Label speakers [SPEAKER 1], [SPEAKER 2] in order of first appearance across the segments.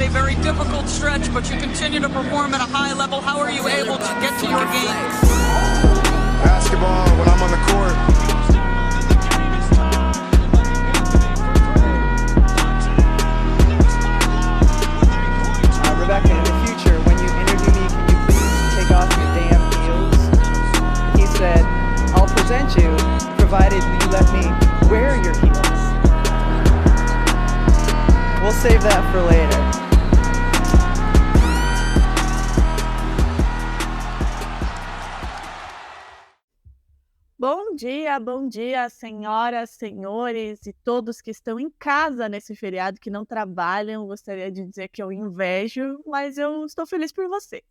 [SPEAKER 1] a very difficult stretch, but you continue to perform at a high level. How are you able to get to your game?
[SPEAKER 2] Basketball when I'm on the court.
[SPEAKER 3] Rebecca, in the future, when you interview me, can you please take off your damn heels? He said, I'll present you, provided you let me wear your heels. We'll save that for later.
[SPEAKER 4] Bom dia, senhoras, senhores e todos que estão em casa nesse feriado, que não trabalham. Gostaria de dizer que eu invejo, mas eu estou feliz por você.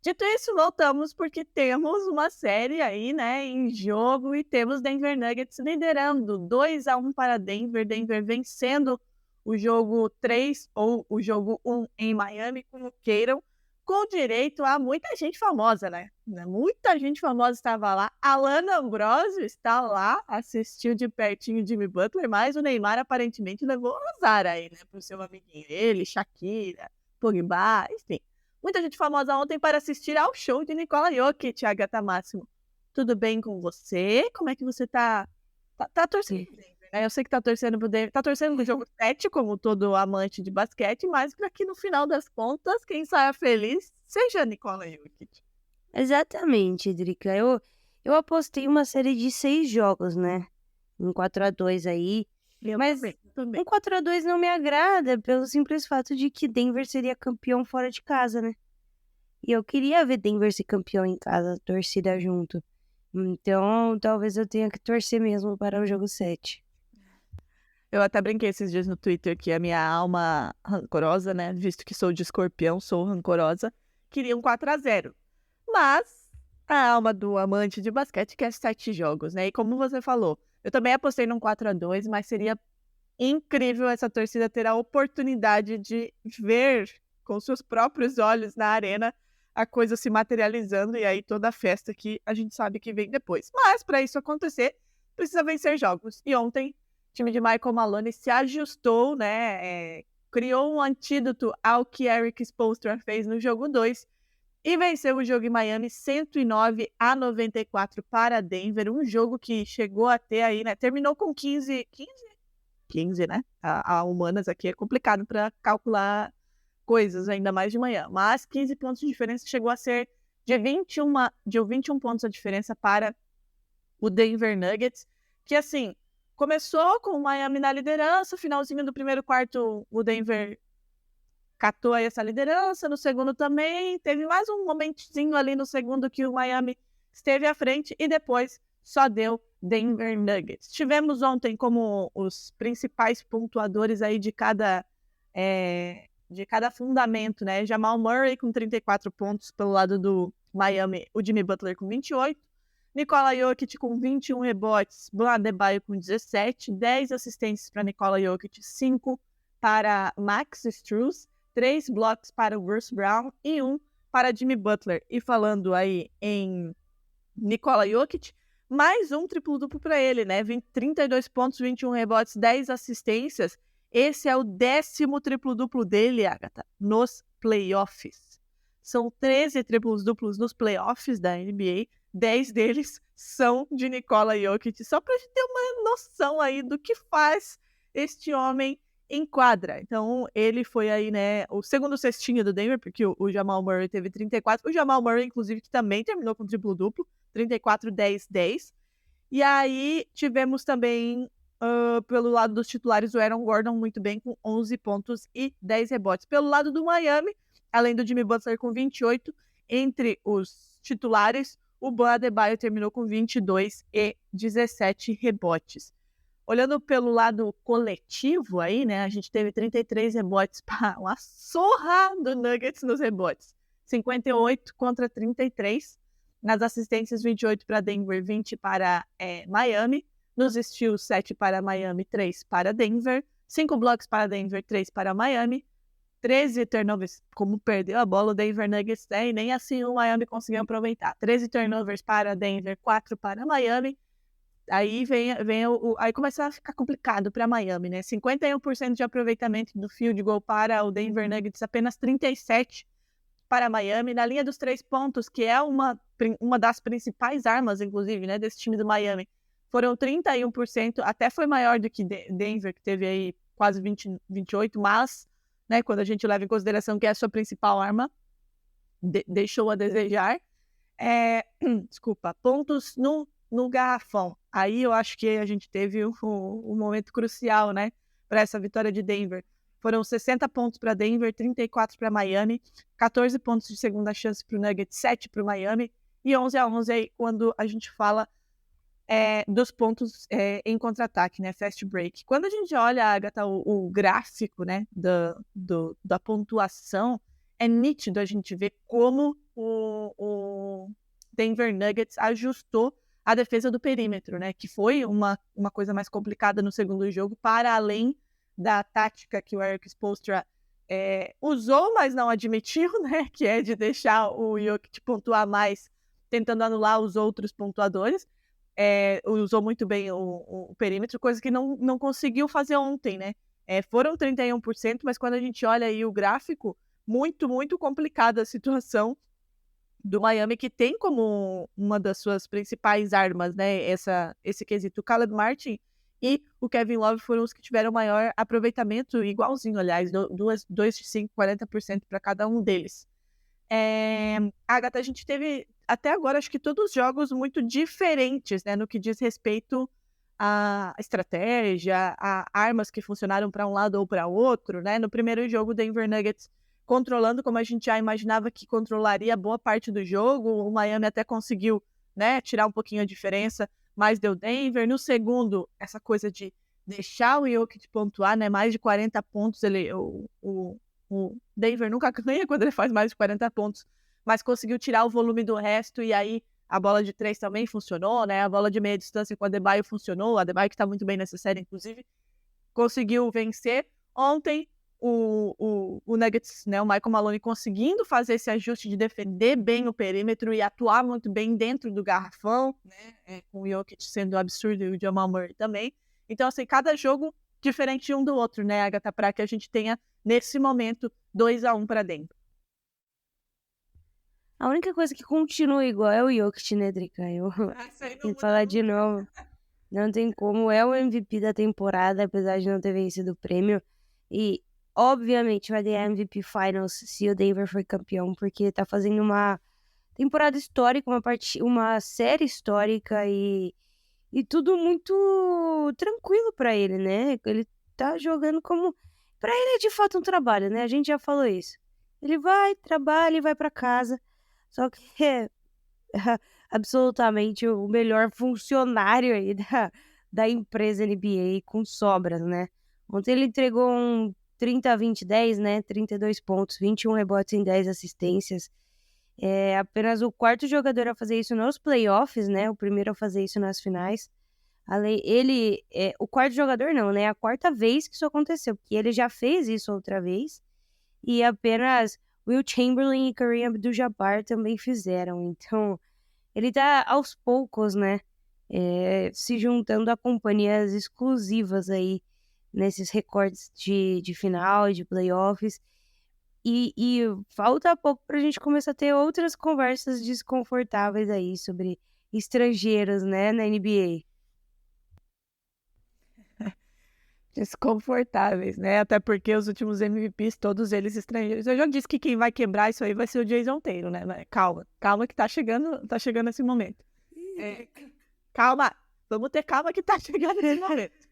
[SPEAKER 4] Dito isso, voltamos porque temos uma série aí, né, em jogo e temos Denver Nuggets liderando 2-1 para Denver. Denver vencendo o jogo 3 ou o jogo 1 em Miami, como queiram, com direito a muita gente famosa, né? Muita gente famosa estava lá. Alana Ambrosio está lá, assistiu de pertinho Jimmy Butler, mas o Neymar aparentemente levou azar aí, né? Pro seu amiguinho. Ele, Shakira, Pogba, enfim. Muita gente famosa ontem para assistir ao show de Nikola Jokic, Agatha Máximo. Tudo bem com você? Como é que você tá? Tá torcendo pro Denver, né? Eu sei que tá torcendo pro Denver. Tá torcendo pro jogo 7, como todo amante de basquete, mas para que no final das contas, quem saia feliz seja Nikola Jokic.
[SPEAKER 5] Exatamente, Drica. Eu apostei uma série de 6 jogos, né? Um 4-2 aí. Mas
[SPEAKER 4] também.
[SPEAKER 5] um 4-2 não me agrada pelo simples fato de que Denver seria campeão fora de casa, né? E eu queria ver Denver ser campeão em casa, torcida junto. Então, talvez eu tenha que torcer mesmo para o jogo 7.
[SPEAKER 4] Eu até brinquei esses dias no Twitter que a minha alma rancorosa, né? Visto que sou de escorpião, sou rancorosa, queria um 4-0. Mas a alma do amante de basquete quer 7 jogos, né? E como você falou, eu também apostei num 4-2, mas seria incrível essa torcida ter a oportunidade de ver com seus próprios olhos na arena a coisa se materializando e aí toda a festa que a gente sabe que vem depois. Mas para isso acontecer, precisa vencer jogos. E ontem, o time de Michael Maloney se ajustou, né? Criou um antídoto ao que Eric Spoelstra fez no jogo 2 e venceu o jogo em Miami 109-94 para Denver. Um jogo que chegou a ter aí, né? Terminou com 15, né? A humanas aqui é complicado para calcular coisas, ainda mais de manhã. Mas 15 pontos de diferença chegou a ser de 21 pontos a diferença para o Denver Nuggets, que assim, começou com o Miami na liderança, finalzinho do primeiro quarto o Denver catou aí essa liderança, no segundo também, teve mais um momentinho ali no segundo que o Miami esteve à frente e depois só deu Denver Nuggets. Tivemos ontem como os principais pontuadores aí de cada fundamento, né? Jamal Murray com 34 pontos pelo lado do Miami, o Jimmy Butler com 28, Nikola Jokic com 21 rebotes, Bam Adebayo com 17, 10 assistências para Nikola Jokic, 5 para Max Strus, 3 blocos para o Bruce Brown e 1 para Jimmy Butler. E falando aí em Nikola Jokic, mais um triplo-duplo para ele, né? 32 pontos, 21 rebotes, 10 assistências. Esse é o 10º triplo-duplo dele, Agatha, nos playoffs. São 13 triplos-duplos nos playoffs da NBA, 10 deles são de Nikola Jokic. Só para a gente ter uma noção aí do que faz este homem em quadra. Então, ele foi aí, né, o segundo cestinho do Denver, porque o Jamal Murray teve 34. O Jamal Murray, inclusive, que também terminou com triplo-duplo, 34, 10, 10. E aí, tivemos também, pelo lado dos titulares, o Aaron Gordon muito bem, com 11 pontos e 10 rebotes. Pelo lado do Miami, além do Jimmy Butler com 28, entre os titulares, o Bam Adebayo terminou com 22 e 17 rebotes. Olhando pelo lado coletivo aí, né, a gente teve 33 rebotes para uma surra do Nuggets nos rebotes. 58 contra 33. Nas assistências, 28 para Denver, 20 para Miami. Nos steals, 7 para Miami, 3 para Denver. 5 blocos para Denver, 3 para Miami. 13 turnovers, como perdeu a bola o Denver Nuggets, né, e nem assim o Miami conseguiu aproveitar. 13 turnovers para Denver, 4 para Miami. Aí aí começa a ficar complicado para Miami, né? 51% de aproveitamento do field goal para o Denver Nuggets, apenas 37% para Miami. Na linha dos 3 pontos, que é uma das principais armas, inclusive, né, desse time do Miami, foram 31%, até foi maior do que Denver, que teve aí quase 28%, mas, né, quando a gente leva em consideração que é a sua principal arma, deixou a desejar. Desculpa, pontos no garrafão. Aí eu acho que a gente teve um momento crucial, né, para essa vitória de Denver. Foram 60 pontos para Denver, 34 para Miami, 14 pontos de segunda chance para o Nuggets, 7 para o Miami, e 11-11 aí quando a gente fala dos pontos em contra-ataque, né, fast break. Quando a gente olha, Agatha, o gráfico, né, da pontuação, é nítido a gente ver como o Denver Nuggets ajustou a defesa do perímetro, né, que foi uma coisa mais complicada no segundo jogo, para além da tática que o Erik Spoelstra usou, mas não admitiu, né, que é de deixar o Jokic pontuar mais, tentando anular os outros pontuadores. Usou muito bem o perímetro, coisa que não conseguiu fazer ontem, né? Foram 31%, mas quando a gente olha aí o gráfico, muito, muito complicada a situação do Miami, que tem como uma das suas principais armas, né, esse quesito. O Caleb Martin e o Kevin Love foram os que tiveram maior aproveitamento, igualzinho, aliás, 2 de 5, 40% para cada um deles. Agatha, a gente teve até agora, acho que todos os jogos muito diferentes, né, no que diz respeito à estratégia, a armas que funcionaram para um lado ou para outro, né? No primeiro jogo, o Denver Nuggets controlando como a gente já imaginava que controlaria boa parte do jogo, o Miami até conseguiu, né, tirar um pouquinho a diferença, mas deu Denver. No segundo, essa coisa de deixar o Jokic pontuar, né, mais de 40 pontos, o Denver nunca ganha quando ele faz mais de 40 pontos, mas conseguiu tirar o volume do resto, e aí a bola de 3 também funcionou, né, a bola de meia distância com a Adebayo funcionou, a Adebayo que está muito bem nessa série, inclusive, conseguiu vencer. Ontem, o Nuggets, né, o Michael Maloney conseguindo fazer esse ajuste de defender bem o perímetro e atuar muito bem dentro do garrafão, né, com o Jokic sendo absurdo e o Jamal Murray também. Então, assim, cada jogo diferente um do outro, né, Agatha, para que a gente tenha, nesse momento, 2-1 para dentro.
[SPEAKER 5] A única coisa que continua igual é o Jokic, né, Drica? Eu tenho que falar de novo. Não tem como. É o MVP da temporada, apesar de não ter vencido o prêmio. E, obviamente, vai ganhar MVP Finals se o Denver for campeão, porque tá fazendo uma temporada histórica, uma série histórica e tudo muito tranquilo pra ele, né? Ele tá jogando como... Pra ele é de fato um trabalho, né? A gente já falou isso. Ele vai, trabalha e vai pra casa. Só que é absolutamente o melhor funcionário aí da empresa NBA com sobras, né? Ontem ele entregou um 30-20-10, né? 32 pontos, 21 rebotes em 10 assistências. É apenas o quarto jogador a fazer isso nos playoffs, né? O primeiro a fazer isso nas finais. O quarto jogador não, né? A quarta vez que isso aconteceu, porque ele já fez isso outra vez. E apenas Will Chamberlain e Kareem Abdul-Jabbar também fizeram. Então, ele tá aos poucos, né? Se juntando a companhias exclusivas aí nesses recordes de final, de playoffs. E falta pouco pra gente começar a ter outras conversas desconfortáveis aí sobre estrangeiros, né, na NBA.
[SPEAKER 4] Desconfortáveis, né? Até porque os últimos MVPs, todos eles estrangeiros. Eu já disse que quem vai quebrar isso aí vai ser o Jason Tatum, né? Mas calma que tá chegando esse momento. Calma, vamos ter calma que tá chegando esse momento.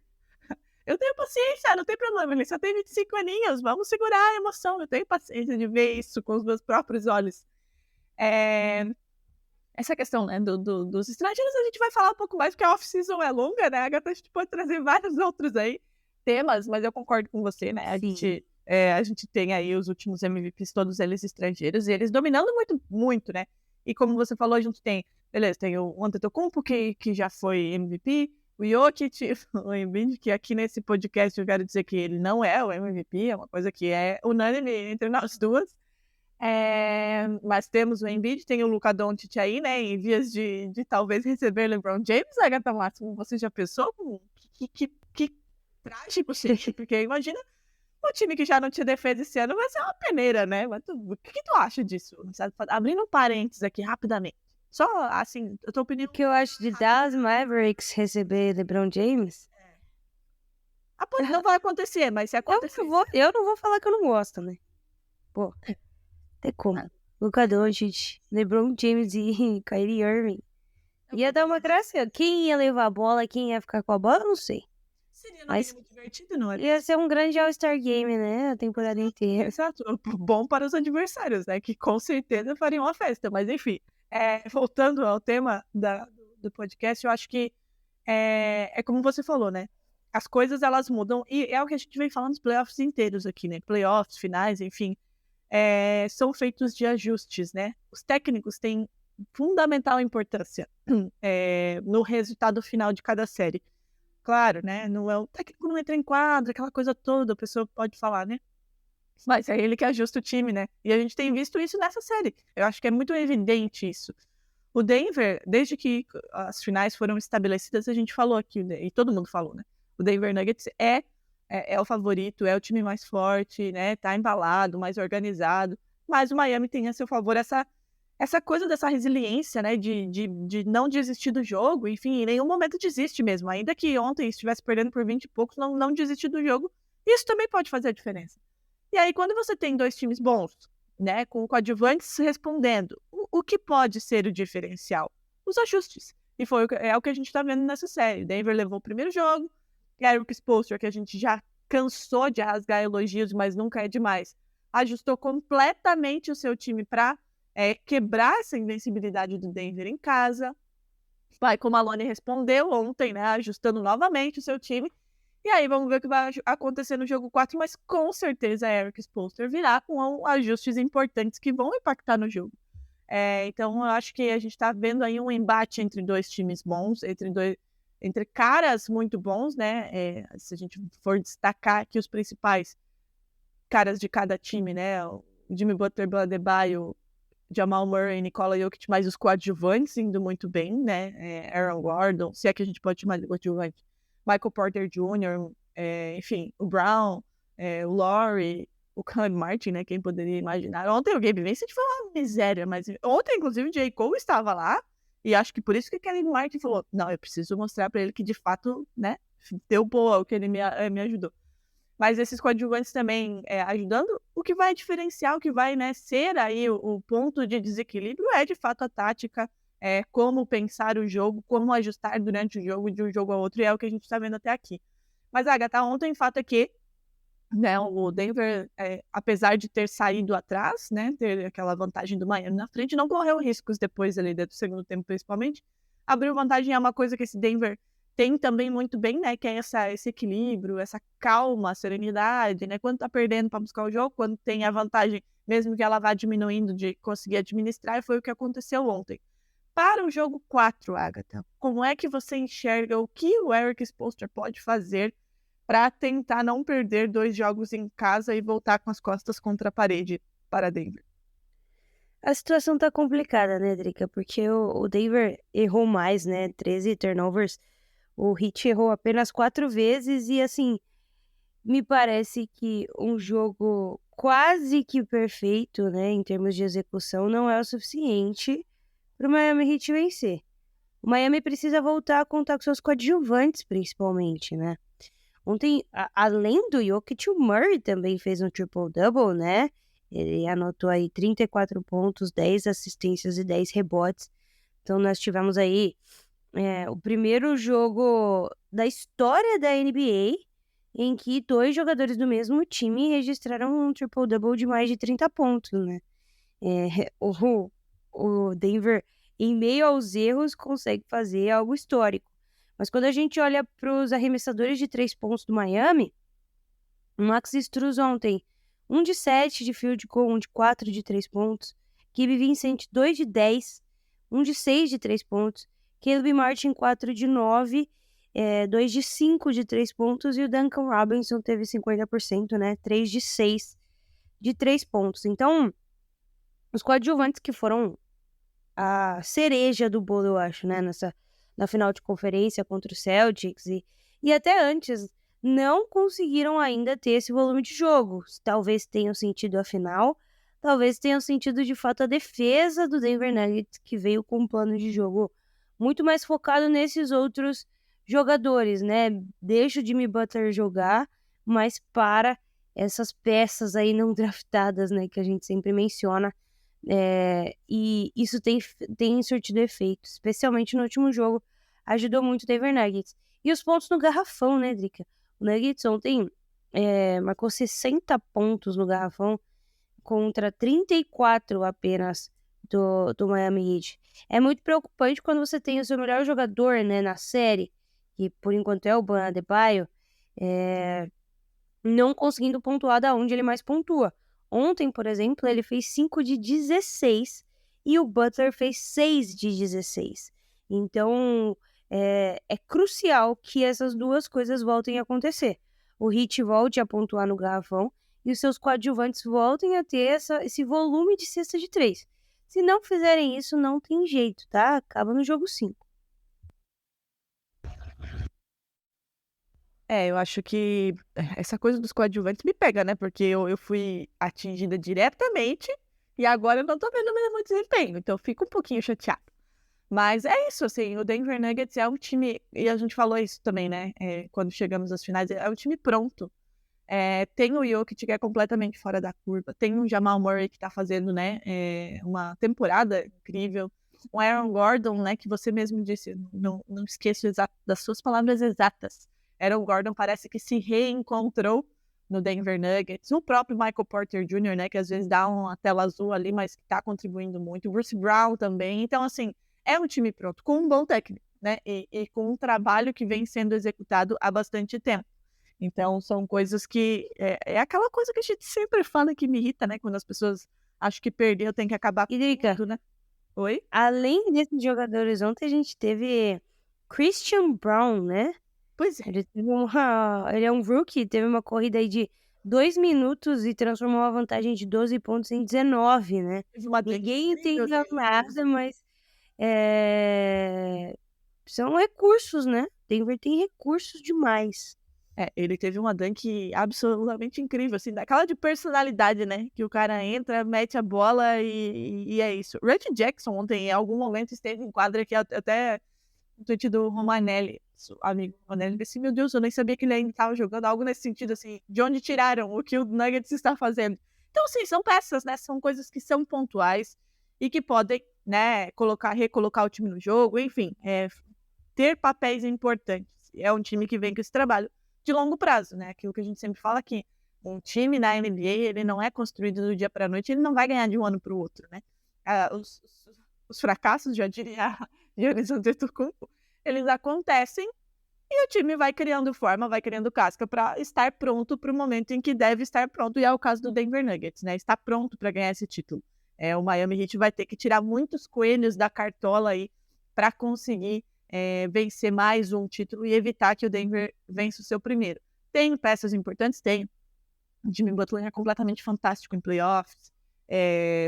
[SPEAKER 4] Eu tenho paciência, não tem problema, ele só tem 25 aninhos, vamos segurar a emoção, eu tenho paciência de ver isso com os meus próprios olhos. Essa questão, né, dos estrangeiros a gente vai falar um pouco mais, porque a off-season é longa, né? A gente pode trazer vários outros aí temas, mas eu concordo com você, né? A gente tem aí os últimos MVPs, todos eles estrangeiros, e eles dominando muito, muito, né? E como você falou, a gente tem o Antetokounmpo, que já foi MVP, o Jokic, o Embiid, que aqui nesse podcast eu quero dizer que ele não é o MVP, é uma coisa que é unânime entre nós duas. Mas temos o Embiid, tem o Luka Doncic aí, né? Em vias de talvez receber LeBron James, Agatha Máximo. Você já pensou? Que trágico seria? Porque imagina o time que já não tinha defesa esse ano vai ser uma peneira, né? Mas o que tu acha disso? Sabe? Abrindo um parênteses aqui rapidamente. Só assim, a tua opinião.
[SPEAKER 5] O que eu acho de Dallas Mavericks receber LeBron James?
[SPEAKER 4] Não vai acontecer, mas se acontecer.
[SPEAKER 5] Eu não vou falar que eu não gosto, né? Pô, tem como. Luka Doncic, LeBron James e Kyrie Irving. Ia dar uma graça. Quem ia levar a bola, quem ia ficar com a bola, eu não sei.
[SPEAKER 4] Seria
[SPEAKER 5] Mas
[SPEAKER 4] muito divertido, não é?
[SPEAKER 5] ia ser um grande All-Star Game, né? A temporada inteira.
[SPEAKER 4] Exato. Bom para os adversários, né? Que com certeza fariam uma festa. Mas enfim, voltando ao tema do podcast, eu acho que é como você falou, né? As coisas, elas mudam. E é o que a gente vem falando nos playoffs inteiros aqui, né? Playoffs, finais, enfim. São feitos de ajustes, né? Os técnicos têm fundamental importância no resultado final de cada série. Claro, né? O técnico não entra em quadra, aquela coisa toda, a pessoa pode falar, né? Mas é ele que ajusta o time, né? E a gente tem visto isso nessa série. Eu acho que é muito evidente isso. O Denver, desde que as finais foram estabelecidas, a gente falou aqui, e todo mundo falou, né? O Denver Nuggets é o favorito, é o time mais forte, né? Tá embalado, mais organizado. Mas o Miami tem a seu favor essa coisa dessa resiliência, né, de não desistir do jogo, enfim, em nenhum momento desiste mesmo. Ainda que ontem estivesse perdendo por 20 e poucos, não desistir do jogo. Isso também pode fazer a diferença. E aí, quando você tem dois times bons, né, com coadjuvantes respondendo, o que pode ser o diferencial? Os ajustes. E é o que a gente está vendo nessa série. O Denver levou o primeiro jogo, Eric Spoelstra, que a gente já cansou de rasgar elogios, mas nunca é demais, ajustou completamente o seu time para quebrar essa invencibilidade do Denver em casa. Como a Malone respondeu ontem, né, ajustando novamente o seu time. E aí vamos ver o que vai acontecer no jogo 4, mas com certeza Eric Spoelstra virá com ajustes importantes que vão impactar no jogo. Então eu acho que a gente está vendo aí um embate entre dois times bons, entre caras muito bons, né? Se a gente for destacar aqui os principais caras de cada time, né? O Jimmy Butler, Bam Adebayo, Jamal Murray, Nikola Jokic, mais os coadjuvantes indo muito bem, né? Aaron Gordon, se é que a gente pode chamar de coadjuvante, Michael Porter Jr., enfim, o Brown, o Laurie, o Cam Martin, né? Quem poderia imaginar? Ontem o Gabe Vincent foi uma miséria, mas ontem, inclusive, o J. Cole estava lá, e acho que por isso que o Kevin Martin falou, não, eu preciso mostrar para ele que, de fato, né, deu boa o que ele me ajudou. Mas esses coadjuvantes também ajudando, o que vai diferenciar, o que vai, né, ser aí o ponto de desequilíbrio é, de fato, a tática, como pensar o jogo, como ajustar durante o jogo, de um jogo a outro, e é o que a gente está vendo até aqui. Mas, Agatha, ontem o fato é que, né, o Denver, apesar de ter saído atrás, né, ter aquela vantagem do Miami na frente, não correu riscos depois ali do segundo tempo, principalmente. Abriu vantagem é uma coisa que esse Denver tem também muito bem, né, que é esse equilíbrio, essa calma, serenidade, né, quando tá perdendo para buscar o jogo, quando tem a vantagem, mesmo que ela vá diminuindo, de conseguir administrar, e foi o que aconteceu ontem. Para o jogo 4, Agatha, como é que você enxerga o que o Eric Spoelstra pode fazer para tentar não perder 2 jogos em casa e voltar com as costas contra a parede para Denver?
[SPEAKER 5] A situação tá complicada, né, Drica? Porque o Denver errou mais, né? 13 turnovers. O Heat errou apenas 4 vezes e, assim, me parece que um jogo quase que perfeito, né, em termos de execução, não é o suficiente para o Miami Heat vencer. O Miami precisa voltar a contar com seus coadjuvantes, principalmente, né? Ontem, além do Jokic, o Murray também fez um triple-double, né? Ele anotou aí 34 pontos, 10 assistências e 10 rebotes. Então, nós tivemos aí o primeiro jogo da história da NBA em que 2 jogadores do mesmo time registraram um triple-double de mais de 30 pontos, né? O Denver, em meio aos erros, consegue fazer algo histórico. Mas quando a gente olha para os arremessadores de 3 pontos do Miami, o Max Strus ontem, 1 de 7 de field goal, 1 de 4 de 3 pontos. Gabe Vincent, 2 de 10, 1 de 6 de 3 pontos. Caleb Martin, 4 de 9, 2 de 5 de 3 pontos. E o Duncan Robinson teve 50%, né? 3 de 6 de 3 pontos. Então, Os coadjuvantes que foram a cereja do bolo, eu acho, né? Na final de conferência contra o Celtics e até antes, não conseguiram ainda ter esse volume de jogo. Talvez tenham sentido a final, talvez tenham sentido de fato a defesa do Denver Nuggets, que veio com um plano de jogo muito mais focado nesses outros jogadores, né? Deixa o Jimmy Butler jogar, mas para essas peças aí não draftadas, né? Que a gente sempre menciona. E isso tem surtido efeito, especialmente no último jogo, ajudou muito o Denver Nuggets. E os pontos no garrafão, né, Drica? O Nuggets ontem marcou 60 pontos no garrafão contra 34 apenas do Miami Heat. É muito preocupante quando você tem o seu melhor jogador, né, na série, que por enquanto é o Bam Adebayo, não conseguindo pontuar da onde ele mais pontua. Ontem, por exemplo, ele fez 5 de 16 e o Butler fez 6 de 16. Então, é crucial que essas duas coisas voltem a acontecer. O Heat volte a pontuar no garrafão e os seus coadjuvantes voltem a ter esse volume de cesta de 3. Se não fizerem isso, não tem jeito, tá? Acaba no jogo 5.
[SPEAKER 4] Eu acho que essa coisa dos coadjuvantes me pega, né? Porque eu fui atingida diretamente e agora eu não tô vendo o mesmo desempenho. Então eu fico um pouquinho chateada. Mas é isso, assim, o Denver Nuggets é um time, e a gente falou isso também, né? Quando chegamos às finais, é um time pronto. Tem o Jokic que é completamente fora da curva. Tem o Jamal Murray que tá fazendo, né? Uma temporada incrível. O Aaron Gordon, né? Que você mesmo disse, não esqueço das suas palavras exatas. Aaron Gordon parece que se reencontrou no Denver Nuggets. O próprio Michael Porter Jr., né? Que às vezes dá uma tela azul ali, mas que tá contribuindo muito. O Bruce Brown também. Então, assim, é um time pronto, com um bom técnico, né? E com um trabalho que vem sendo executado há bastante tempo. Então, são coisas que... É aquela coisa que a gente sempre fala que me irrita, né? Quando as pessoas acham que perdeu tem que acabar com tudo, né? Oi?
[SPEAKER 5] Além desses jogadores, ontem a gente teve Christian Brown, né?
[SPEAKER 4] Pois é.
[SPEAKER 5] Ele é um rookie, teve uma corrida aí de 2 minutos e transformou a vantagem de 12 pontos em 19, né? Ninguém entendeu nada, mas são recursos, né? Denver tem recursos demais.
[SPEAKER 4] Ele teve uma dunk absolutamente incrível, assim, daquela de personalidade, né? Que o cara entra, mete a bola e é isso. Reggie Jackson ontem, em algum momento, esteve em quadra que até no tweet do Romanelli, amigo Romanelli, disse, meu Deus, eu nem sabia que ele ainda estava jogando, algo nesse sentido, assim, de onde tiraram o que o Nuggets está fazendo. Então, sim, são peças, né? São coisas que são pontuais e que podem, né, recolocar o time no jogo, enfim, ter papéis importantes. É um time que vem com esse trabalho de longo prazo, né? Aquilo que a gente sempre fala aqui. Um time na NBA, ele não é construído do dia para a noite, ele não vai ganhar de um ano para o outro, né? Os fracassos, já diria Giannis Antetokounmpo, eles acontecem e o time vai criando forma, vai criando casca para estar pronto para o momento em que deve estar pronto, e é o caso do Denver Nuggets, né? Está pronto para ganhar esse título. O Miami Heat vai ter que tirar muitos coelhos da cartola aí para conseguir vencer mais um título e evitar que o Denver vença o seu primeiro. Tem peças importantes? Tem. O Jimmy Butler é completamente fantástico em playoffs.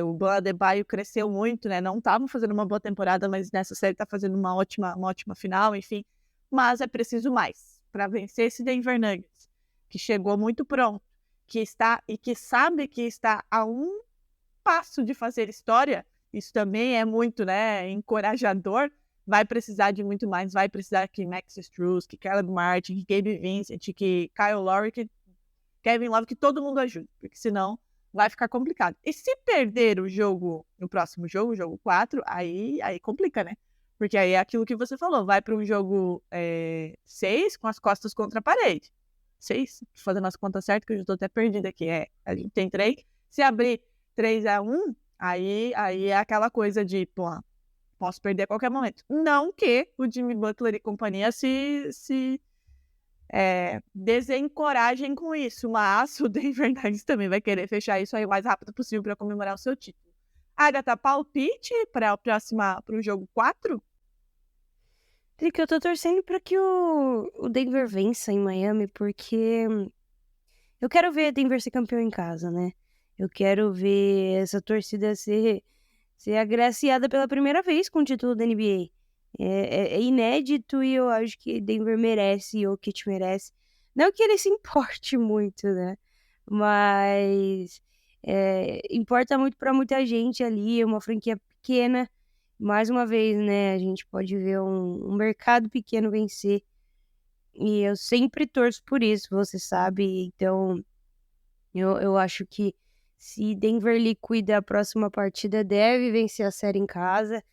[SPEAKER 4] O Bam Adebayo cresceu muito, né? Não estava fazendo uma boa temporada, mas nessa série está fazendo uma ótima final, enfim. Mas é preciso mais para vencer esse Denver Nuggets, que chegou muito pronto, que sabe que está a um passo de fazer história. Isso também é muito, né, encorajador. Vai precisar de muito mais, vai precisar que Max Strus, que Caleb Martin, que Gabe Vincent, que Kyle Lowry, que Kevin Love, que todo mundo ajude, porque senão vai ficar complicado. E se perder o jogo, no próximo jogo, o jogo 4, aí complica, né? Porque aí é aquilo que você falou, vai para um jogo 6 com as costas contra a parede. 6, fazendo as contas certas, que eu já estou até perdida aqui. A gente tem 3. Se abrir 3-1, aí é aquela coisa de, posso perder a qualquer momento. Não que o Jimmy Butler e companhia se desencorajem com isso, mas o Denver Nuggets também vai querer fechar isso aí o mais rápido possível para comemorar o seu título. Agatha, palpite para o jogo 4?
[SPEAKER 5] Trick, eu tô torcendo para que o Denver vença em Miami, porque eu quero ver Denver ser campeão em casa, né? Eu quero ver essa torcida ser agraciada pela primeira vez com o título da NBA. É inédito e eu acho que Denver merece, Jokic merece. Não que ele se importe muito, né? Mas importa muito para muita gente ali, é uma franquia pequena. Mais uma vez, né, a gente pode ver um mercado pequeno vencer. E eu sempre torço por isso, você sabe. Então, eu acho que se Denver liquida a próxima partida, deve vencer a série em casa.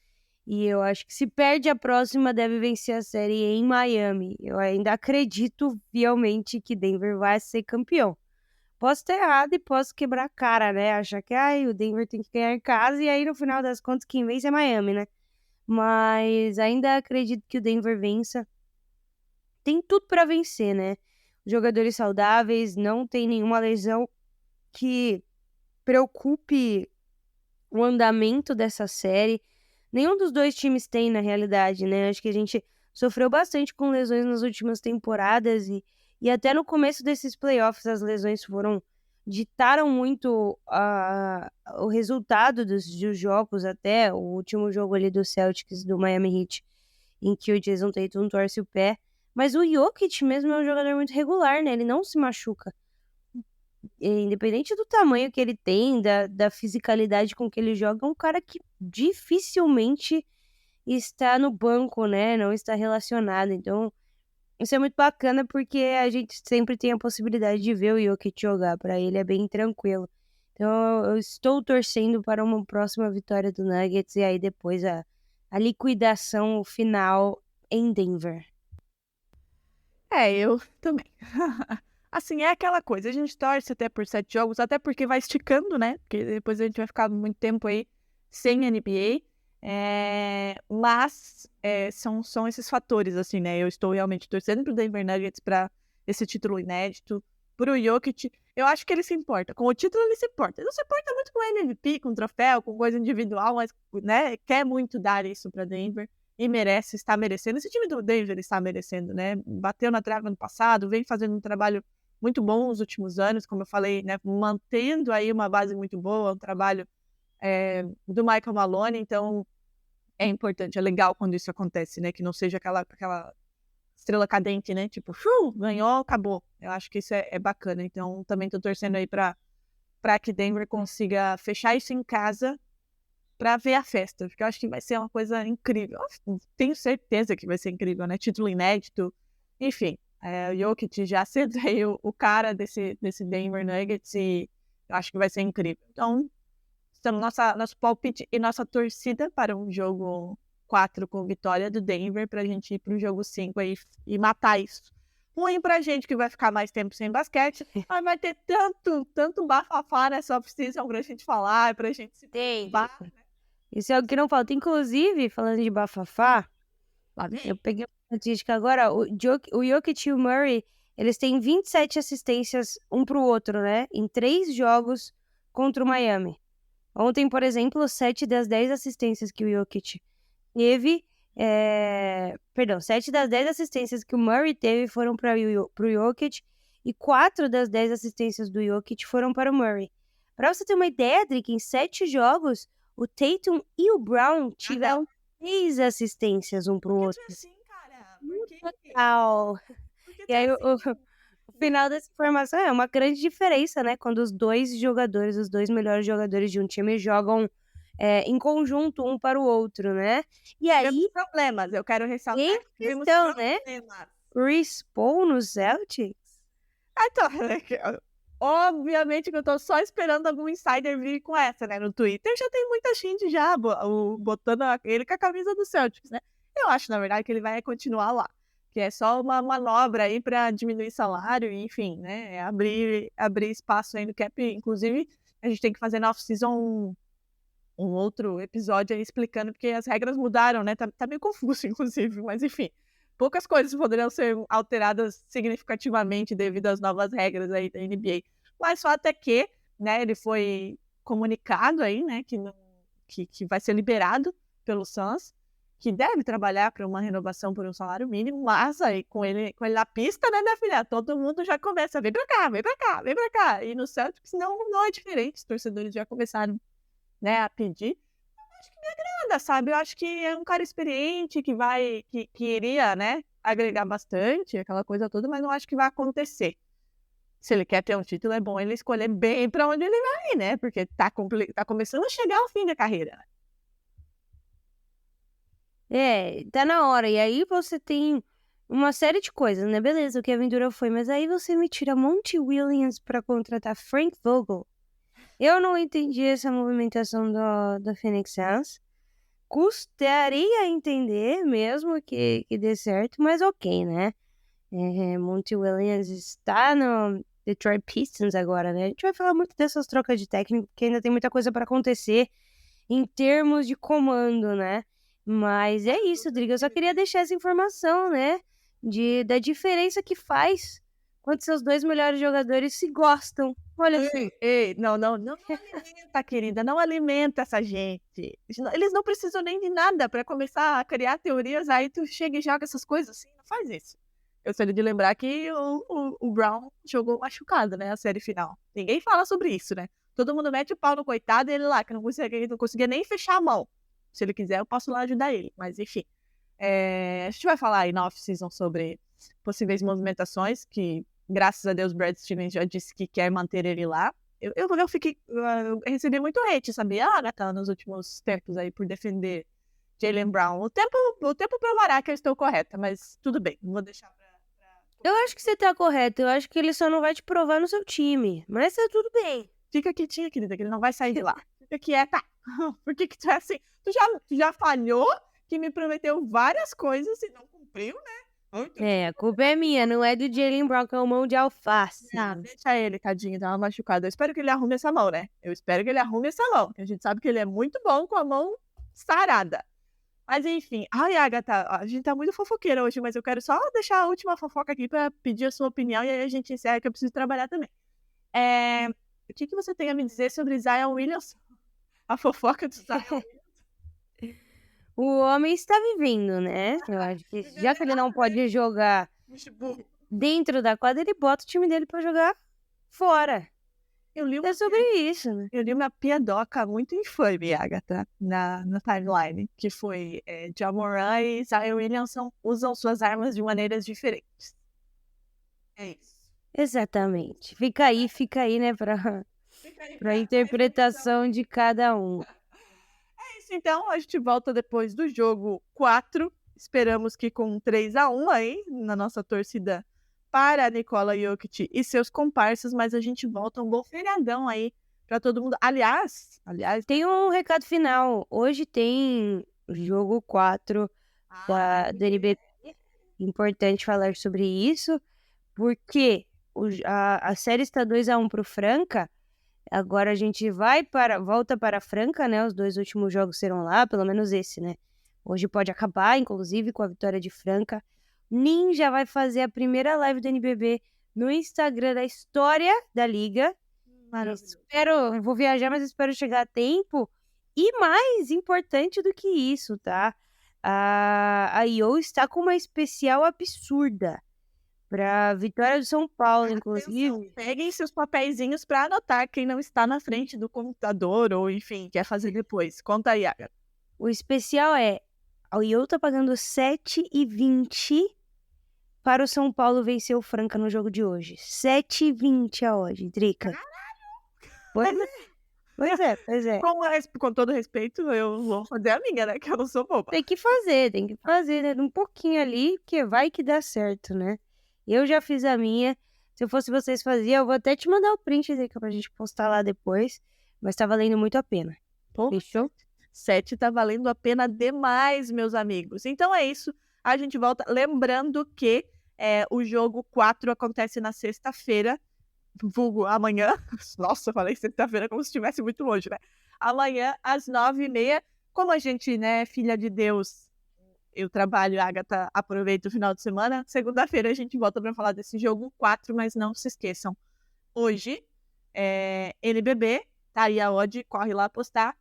[SPEAKER 5] E eu acho que se perde a próxima, deve vencer a série em Miami. Eu ainda acredito fielmente que Denver vai ser campeão. Posso estar errado e posso quebrar a cara, né? Achar que o Denver tem que ganhar em casa e aí no final das contas quem vence é Miami, né? Mas ainda acredito que o Denver vença. Tem tudo para vencer, né? Jogadores saudáveis, não tem nenhuma lesão que preocupe o andamento dessa série. Nenhum dos dois times tem, na realidade, né? Acho que a gente sofreu bastante com lesões nas últimas temporadas e até no começo desses playoffs as lesões ditaram muito o resultado dos jogos, até o último jogo ali do Celtics, do Miami Heat, em que o Jason Tatum torce o pé. Mas o Jokic mesmo é um jogador muito regular, né? Ele não se machuca. Independente do tamanho que ele tem, da fisicalidade com que ele joga, é um cara que dificilmente está no banco, né? Não está relacionado. Então, isso é muito bacana porque a gente sempre tem a possibilidade de ver o Jokic jogar. Para ele é bem tranquilo. Então, eu estou torcendo para uma próxima vitória do Nuggets e aí depois a liquidação final em Denver.
[SPEAKER 4] Eu também. Assim, é aquela coisa, a gente torce até por 7 jogos, até porque vai esticando, né? Porque depois a gente vai ficar muito tempo aí sem NBA. Mas são esses fatores, assim, né? Eu estou realmente torcendo pro Denver Nuggets para esse título inédito, pro Jokic. Eu acho que ele se importa. Com o título ele se importa. Ele não se importa muito com MVP, com troféu, com coisa individual, mas, né, quer muito dar isso para Denver. E merece, está merecendo. Esse time do Denver está merecendo, né? Bateu na trave ano passado, vem fazendo um trabalho muito bom nos últimos anos, como eu falei, né? Mantendo aí uma base muito boa, um trabalho do Michael Malone. Então, é importante, é legal quando isso acontece, né? Que não seja aquela estrela cadente, né? Tipo, ganhou, acabou. Eu acho que isso é bacana. Então, também estou torcendo aí para que Denver consiga fechar isso em casa para ver a festa, porque eu acho que vai ser uma coisa incrível. Eu tenho certeza que vai ser incrível, né? Título inédito, enfim. O Jokic já sendo aí o cara desse Denver Nuggets e eu acho que vai ser incrível. Então, estamos nosso palpite e nossa torcida para um jogo 4 com vitória do Denver para a gente ir para o jogo 5 aí e matar isso. Ruim pra gente que vai ficar mais tempo sem basquete, mas vai ter tanto bafafá nessa off-season pra gente falar, pra gente se preocupar, né?
[SPEAKER 5] Isso é o que não falta. Inclusive, falando de bafafá, eu peguei uma estatística agora, o Jokic e o Murray, eles têm 27 assistências um pro outro, né? Em 3 jogos contra o Miami. Ontem, por exemplo, 7 das 10 assistências que o Jokic teve, 7 das 10 assistências que o Murray teve foram pro Jokic e 4 das 10 assistências do Jokic foram para o Murray. Para você ter uma ideia, Drick, em 7 jogos, o Tatum e o Brown tiveram 6 assistências um pro outro.
[SPEAKER 4] Assim, cara,
[SPEAKER 5] Total. E aí, o final dessa informação é uma grande diferença, né? Quando os dois melhores jogadores de um time jogam em conjunto um para o outro, né? E aí,
[SPEAKER 4] problemas, eu quero ressaltar
[SPEAKER 5] em
[SPEAKER 4] que vimos
[SPEAKER 5] questão, né?
[SPEAKER 4] problemas.
[SPEAKER 5] Chris Paul no Celtics?
[SPEAKER 4] Então, obviamente que eu tô só esperando algum insider vir com essa, né? No Twitter já tem muita gente já botando ele com a camisa do Celtics, né? Eu acho, na verdade, que ele vai continuar lá. Que é só uma manobra aí para diminuir salário, enfim, né? Abrir espaço aí no cap. Inclusive, a gente tem que fazer na off-season um outro episódio aí explicando, porque as regras mudaram, né? Tá meio confuso, inclusive, mas enfim. Poucas coisas poderiam ser alteradas significativamente devido às novas regras aí da NBA. Mas só até que, né, ele foi comunicado aí, né, que vai ser liberado pelo Suns, que deve trabalhar para uma renovação por um salário mínimo, mas aí com ele na pista, né, minha filha? Todo mundo já começa, vem pra cá, vem pra cá, vem pra cá. E no Celtics não é diferente, os torcedores já começaram, né, a pedir. Acho que me agrada, sabe? Eu acho que é um cara experiente que iria, né, agregar bastante, aquela coisa toda, mas não acho que vai acontecer. Se ele quer ter um título, é bom ele escolher bem pra onde ele vai ir, né? Porque tá começando a chegar ao fim da carreira.
[SPEAKER 5] Tá na hora. E aí você tem uma série de coisas, né? Beleza, o Kevin Durant foi, mas aí você me tira Monty Williams pra contratar Frank Vogel. Eu não entendi essa movimentação do Phoenix Suns. Custaria entender mesmo que dê certo, mas ok, né? Monty Williams está no Detroit Pistons agora, né? A gente vai falar muito dessas trocas de técnico, porque ainda tem muita coisa para acontecer em termos de comando, né? Mas é isso, Driga. Eu só queria deixar essa informação, né? Da diferença que faz quando seus dois melhores jogadores se gostam. Olha assim.
[SPEAKER 4] Ei, não alimenta, querida, não alimenta essa gente. Eles não precisam nem de nada para começar a criar teorias, aí tu chega e joga essas coisas assim, não faz isso. Eu gostaria de lembrar que o Brown jogou machucado, né, a série final. Ninguém fala sobre isso, né? Todo mundo mete o pau no coitado e ele lá, que não conseguia nem fechar a mão. Se ele quiser, eu posso lá ajudar ele. Mas, enfim. A gente vai falar aí na off-season sobre possíveis movimentações, que, graças a Deus, Brad Stevens já disse que quer manter ele lá. Eu recebi muito hate, sabia, Agatha, nos últimos tempos aí, por defender Jaylen Brown. O tempo provará que eu estou correta, mas tudo bem, vou deixar pra...
[SPEAKER 5] Eu acho que você tá correto. Eu acho que ele só não vai te provar no seu time. Mas tá tudo bem.
[SPEAKER 4] Fica quietinha, querida, que ele não vai sair de lá. Fica quieta. Por que tu é assim? Tu já falhou, que me prometeu várias coisas e não cumpriu, né?
[SPEAKER 5] A culpa é minha, não é do Jaylen Brown, que é um mão de alface.
[SPEAKER 4] Deixa ele, tadinho, tá machucado. Eu espero que ele arrume essa mão, né? Eu espero que ele arrume essa mão, que a gente sabe que ele é muito bom com a mão sarada. Mas enfim, ai, Agatha, a gente tá muito fofoqueira hoje, mas eu quero só deixar a última fofoca aqui pra pedir a sua opinião e aí a gente encerra, que eu preciso trabalhar também. O que você tem a me dizer sobre Zion Williamson? A fofoca do Zion Williamson.
[SPEAKER 5] O homem está vivendo, né? Eu acho que já que ele não pode jogar dentro da quadra, ele bota o time dele pra jogar fora. É sobre isso, né?
[SPEAKER 4] Eu li uma piadoca muito infame, Agatha, na timeline, que foi Ja Morant e Zion Williamson usam suas armas de maneiras diferentes. É isso.
[SPEAKER 5] Exatamente. Fica aí, né, pra interpretação de cada um.
[SPEAKER 4] É isso, então. A gente volta depois do jogo 4. Esperamos que com 3-1 aí, na nossa torcida para Nikola Jokic e seus comparsas, mas a gente volta um bom feriadão aí pra todo mundo. Aliás...
[SPEAKER 5] Tem um recado final. Hoje tem jogo 4 do NBB. Importante falar sobre isso, porque a série está 2-1 pro Franca. Agora a gente volta para Franca, né? Os 2 últimos jogos serão lá, pelo menos esse, né? Hoje pode acabar, inclusive, com a vitória de Franca. Ninja vai fazer a primeira live do NBB no Instagram da história da liga. Vou viajar, mas espero chegar a tempo. E mais importante do que isso, tá? A IO está com uma especial absurda pra vitória do São Paulo, inclusive.
[SPEAKER 4] Peguem seus papeizinhos pra anotar quem não está na frente do computador ou, enfim, quer fazer depois. Conta aí, Agatha.
[SPEAKER 5] O especial é: a IO tá pagando 7,20 para o São Paulo vencer o Franca no jogo de hoje. 7,20 a odd, Drica. Pois é.
[SPEAKER 4] Com todo respeito, eu vou fazer a minha, né? Que eu não sou boba.
[SPEAKER 5] Tem que fazer, né? Um pouquinho ali, porque vai que dá certo, né? Eu já fiz a minha. Se eu fosse vocês faziam, eu vou até te mandar o print aí pra gente postar lá depois. Mas tá valendo muito a pena. Fechou?
[SPEAKER 4] 7 tá valendo a pena demais, meus amigos. Então é isso. A gente volta. Lembrando que o jogo 4 acontece na sexta-feira. Vulgo amanhã. Nossa, eu falei sexta-feira como se estivesse muito longe, né? Amanhã, às 9h30. Como a gente, né, filha de Deus, eu trabalho, a Agatha aproveita o final de semana. Segunda-feira a gente volta para falar desse jogo 4, mas não se esqueçam. Hoje, NBB, tá aí a odd, corre lá apostar.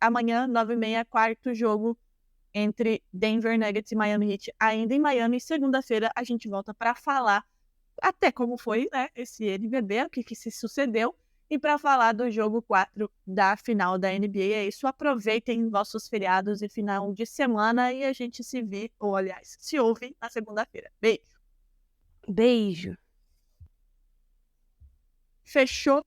[SPEAKER 4] Amanhã, 9h30, quarto jogo entre Denver Nuggets e Miami Heat, ainda em Miami. Segunda-feira a gente volta para falar até como foi, né, esse NBB, o que se sucedeu, e para falar do jogo 4 da final da NBA. É isso, aproveitem vossos feriados e final de semana e a gente se vê, ou aliás, se ouve na segunda-feira. Beijo.
[SPEAKER 5] Beijo.
[SPEAKER 4] Fechou?